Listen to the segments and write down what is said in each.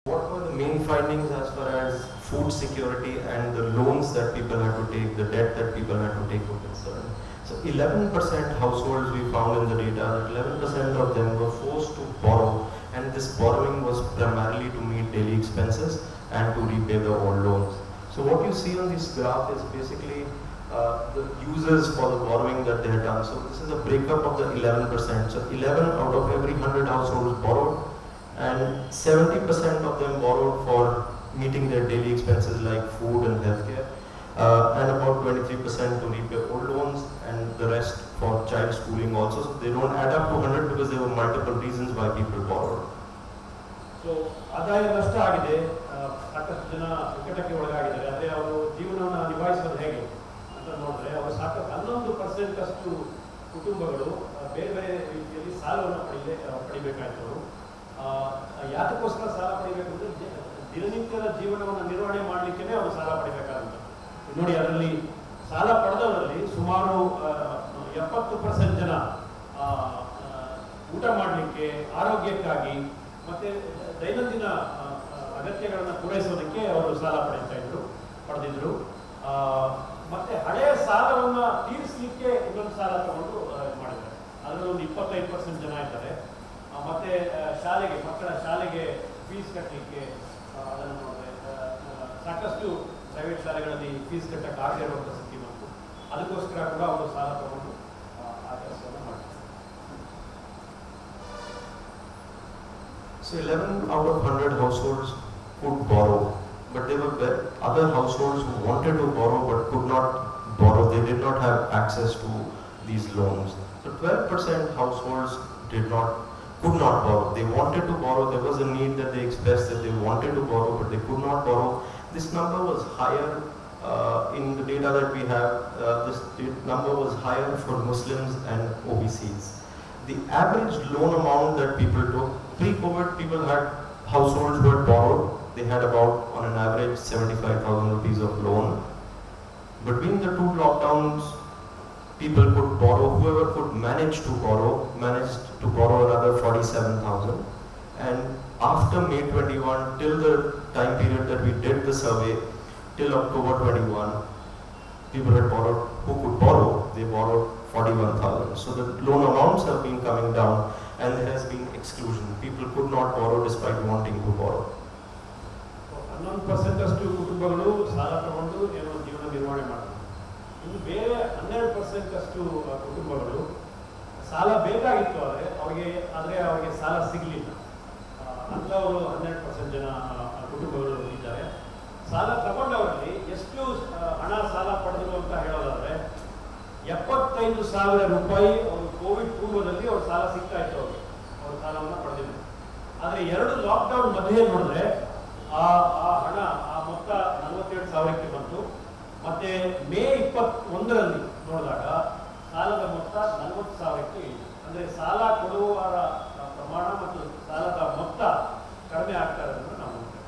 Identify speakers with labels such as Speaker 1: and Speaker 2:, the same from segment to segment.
Speaker 1: What were the main findings as far as food security and the loans that people had to take, the debt that people had to take were concerned? So 11% households we found in the data, that 11% of them were forced to borrow, and this borrowing was primarily to meet daily expenses and to repay the old loans. So what you see on this graph is basically the users for the borrowing that they had done. So this is a breakup of the 11%. So 11 out of every 100 households borrowed, and 70% of them borrowed for meeting their daily expenses like food and healthcare, and about 23% to repay old loans, and the rest for child schooling also. So they don't add up to 100 because there were multiple reasons why people borrowed.
Speaker 2: So ಆದಾಯ ನಷ್ಟ ಆಗಿದೆ, ಸಾಕಷ್ಟು ಜನ ಸಂಕಟಕ್ಕೆ ಒಳಗಾಗಿದ್ದಾರೆ. ಆದರೆ ಅವರು ಜೀವನವನ್ನು ನಿಭಾಯಿಸೋದು ಹೇಗೆ ಅಂತ ನೋಡಿದ್ರೆ ಅವರು ಸಾಕಷ್ಟು 11% ಅಷ್ಟು ಕುಟುಂಬಗಳು ಬೇರೆ ಬೇರೆ ರೀತಿಯಲ್ಲಿ ಸಾಲವನ್ನು ಪಡಿಬೇಕಾಯ್ತು. ಯಾತಕ್ಕೋಸ್ಕರ ಸಾಲ ಪಡಿಬೇಕು ಅಂದರೆ ದಿನನಿತ್ಯದ ಜೀವನವನ್ನು ನಿರ್ವಹಣೆ ಮಾಡಲಿಕ್ಕೆ ಅವರು ಸಾಲ ಪಡಿಬೇಕಾಗುತ್ತೆ. ನೋಡಿ, ಅದರಲ್ಲಿ ಸಾಲ ಪಡೆದವರಲ್ಲಿ ಸುಮಾರು 70% ಜನ ಊಟ ಮಾಡಲಿಕ್ಕೆ, ಆರೋಗ್ಯಕ್ಕಾಗಿ ಮತ್ತು ದೈನಂದಿನ ಅಗತ್ಯಗಳನ್ನು ಪೂರೈಸೋದಕ್ಕೆ ಅವರು ಸಾಲ ಪಡೆದಿದ್ರು. ಮತ್ತು ಹಳೆಯ ಸಾಲವನ್ನು ತೀರಿಸಲಿಕ್ಕೆ ಇನ್ನೊಂದು ಸಾಲ ತಗೊಂಡು ಮಾಡಿದ್ದಾರೆ. ಅದರಲ್ಲಿ ಒಂದು 25% ಜನ ಇದ್ದಾರೆ. ಮತ್ತು ಮಕ್ಕಳ ಶಾಲೆಗೆ ಫೀಸ್ ಕಟ್ಟಲಿಕ್ಕೆ ಅದನ್ನು ನೋಡಿದ್ರೆ ಸಾಕಷ್ಟು ಪ್ರೈವೇಟ್ ಶಾಲೆಗಳಲ್ಲಿ ಫೀಸ್ ಕಟ್ಟಕ್ಕೆ ಆಗದೆ ಇರುವಂಥ ಸ್ಥಿತಿ ಬಂತು. ಅದಕ್ಕೋಸ್ಕರ ಕೂಡ ಅವರು ಸಾಲ ತಗೊಂಡು ಆ ಕೆಲಸವನ್ನು ಮಾಡ್ತಾರೆ.
Speaker 1: So 11 out of 100 households could borrow, but there were other households who wanted to borrow but could not borrow. They did not have access to these loans. So 12% households could not borrow. They wanted to borrow. There was a need that they expressed that they wanted to borrow, but they could not borrow. This number was higher in the data that we have. This number was higher for Muslims and OBCs. The average loan amount that people took, pre-COVID people had households who had borrowed. They had about, on an average, 75,000 rupees of loan. Between the two lockdowns, people could borrow, whoever could managed to borrow another 47,000. And after May 21, till the time period that we did the survey, till October 21, people had borrowed, who could borrow, they borrowed 41,000. So the loan amounts have been coming down, and there has been exclusion. People could not borrow despite wanting to borrow.
Speaker 2: 11% ಅಷ್ಟು ಕುಟುಂಬಗಳು ಸಾಲ ತಗೊಂಡು ಏನೋ ಜೀವನ ನಿರ್ವಹಣೆ ಮಾಡ್ತಾರೆ. ಇನ್ನು ಬೇರೆ 12% ಅಷ್ಟು ಕುಟುಂಬಗಳು ಸಾಲ ಬೇಕಾಗಿತ್ತು, ಅವರಿಗೆ ಸಾಲ ಸಿಗಲಿಲ್ಲ. ಅಂಥವರು 12% ಜನ ಕುಟುಂಬಗಳು ಇದ್ದಾರೆ. ಸಾಲ ತಗೊಂಡವರಲ್ಲಿ ಎಷ್ಟು ಹಣ ಸಾಲ ಪಡೆದರು ಅಂತ ಹೇಳೋದಾದ್ರೆ 75,000 ರೂಪಾಯಿ ಅವರು ಕೋವಿಡ್ ಪೂರ್ವದಲ್ಲಿ ಅವ್ರ ಸಾಲ ಸಿಗ್ತಾ ಇತ್ತು. ಅವ್ರ ಸಾಲವನ್ನು ಪಡೆದಿದ್ರು. ಆದರೆ 2 ಲಾಕ್ಡೌನ್ ಮಧ್ಯೆ ನೋಡಿದ್ರೆ ಆ ಹಣ, ಆ ಮೊತ್ತ 47,000ಕ್ಕೆ ಬಂತು. ಮತ್ತೆ ಮೇ 21ರಲ್ಲಿ ನೋಡಿದಾಗ ಸಾಲದ ಮೊತ್ತ 40,000ಕ್ಕೆ ಇತ್ತು. ಅಂದರೆ ಸಾಲ ಕೊಡುವವರ ಪ್ರಮಾಣ ಮತ್ತು ಸಾಲದ ಮೊತ್ತ ಕಡಿಮೆ ಆಗ್ತಾ ಇರೋದನ್ನು ನಾವು ನೋಡ್ತೇವೆ.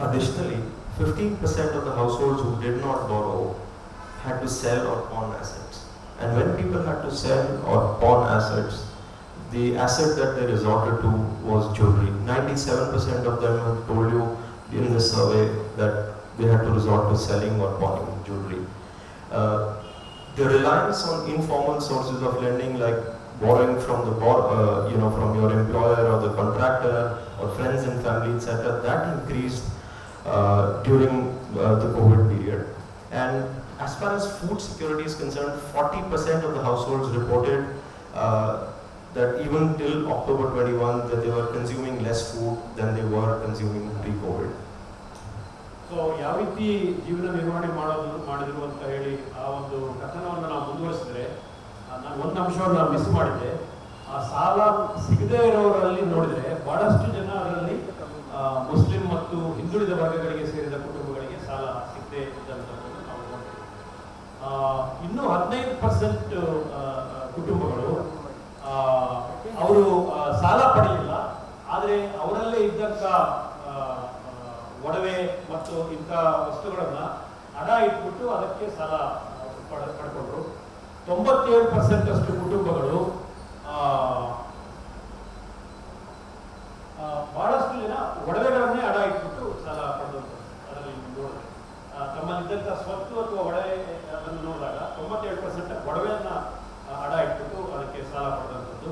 Speaker 1: Additionally, 15% of the households who did not borrow had to sell or pawn assets. And when people had to sell or pawn assets, the asset that they resorted to was jewelry. 97% of them have told you in the survey that they had to resort to selling or pawning jewelry. The reliance on informal sources of lending, like borrowing from from your employer or the contractor or friends and family, etc., that increased during the COVID period. And as far as food security is concerned, 40% of the households reported that even till October 21 that they were consuming less food than they were consuming pre-COVID.
Speaker 2: So ಯಾವ ರೀತಿ ಜೀವನ ನಿರ್ವಹಣೆ ಮಾಡಿದ್ರು ಅಂತ ಹೇಳಿ ಆ ಒಂದು ಕಥನವನ್ನು ನಾವು ಮುಂದುವರಿಸಿದ್ರೆ, ನಾನು ಒಂದು ಅಂಶವನ್ನು ಮಿಸ್ ಮಾಡಿದ್ದೆ. ಆ ಸಾಲ ಸಿಗದೇ ಇರೋರಲ್ಲಿ ನೋಡಿದರೆ ಬಹಳಷ್ಟು ಜನ ಅದರಲ್ಲಿ ಮುಸ್ಲಿಂ ಮತ್ತು ಹಿಂದುಳಿದ ವರ್ಗಗಳಿಗೆ ಸೇರಿದ ಕುಟುಂಬಗಳಿಗೆ ಸಾಲ ಸಿಗದೇ ಇದ್ದಂಥದ್ದನ್ನು ನಾವು ನೋಡ್ತೀವಿ. ಇನ್ನೂ 15% ಕುಟುಂಬಗಳು ಅವರು ಸಾಲ ಪಡೆಯಲಿಲ್ಲ, ಆದರೆ ಅವರಲ್ಲೇ ಇದ್ದಂಥ ಒಡವೆ ಮತ್ತು ಇಂಥ ವಸ್ತುಗಳನ್ನು ಹಣ ಇಟ್ಬಿಟ್ಟು ಅದಕ್ಕೆ ಸಾಲ ಪಡ್ಕೊಂಡ್ರು. 97% ಅಷ್ಟು ಕುಟುಂಬಗಳು ಮರಳನ್ನು ಅಡ ಇಟ್ಬಿಟ್ಟು ಅದಕ್ಕೆ ಸಾಲ ಪಡೆದಂಥದ್ದು.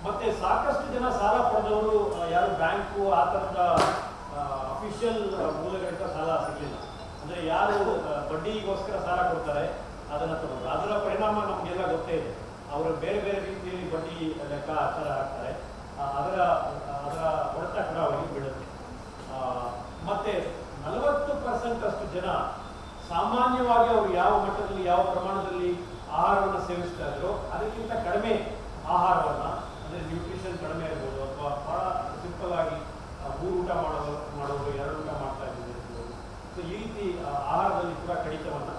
Speaker 2: ಮತ್ತೆ ಸಾಕಷ್ಟು ಜನ ಸಾಲ ಪಡೆದವರು ಯಾರು ಬ್ಯಾಂಕು ಆ ಥರದ ಅಫಿಷಿಯಲ್ ಮೂಲಗಳಿಂದ ಸಾಲ ಸಿಗಲಿಲ್ಲ. ಅಂದರೆ ಯಾರು ಬಡ್ಡಿಗೋಸ್ಕರ ಸಾಲ ಕೊಡ್ತಾರೆ ಅದನ್ನು ತಗೊಂಡು ಅದರ ಪರಿಣಾಮ ನಮಗೆಲ್ಲ ಗೊತ್ತೇ ಇದೆ. ಅವರು ಬೇರೆ ಬೇರೆ ರೀತಿಯಲ್ಲಿ ಬಡ್ಡಿ ಲೆಕ್ಕಾಚಾರ ಹಾಕ್ತಾರೆ, ಅದರ ಹೊಡೆತ ಕೂಡ ಅವರಿಗೆ ಬೀಳುತ್ತೆ. ಮತ್ತೆ 40% ಅಷ್ಟು ಜನ ಸಾಮಾನ್ಯವಾಗಿ ಅವರು ಯಾವ ಮಟ್ಟದಲ್ಲಿ ಯಾವ ಪ್ರಮಾಣದಲ್ಲಿ ಆಹಾರವನ್ನು ಸೇವಿಸ್ತಾ ಇದ್ರು ಅದಕ್ಕಿಂತ ಕಡಿಮೆ ಆಹಾರವನ್ನು, ಅಂದರೆ ನ್ಯೂಟ್ರಿಷನ್ ಕಡಿಮೆ ಇರ್ಬೋದು, ಅಥವಾ ಬಹಳ ಸಿಂಪಲ್ ಆಗಿ 3 ಊಟ ಮಾಡೋರು 2 ಊಟ ಮಾಡ್ತಾ ಇರ್ಬೋದು. ಸೊ ಈ ರೀತಿ ಆಹಾರದಲ್ಲಿ ಕೂಡ ಕಡಿತವನ್ನು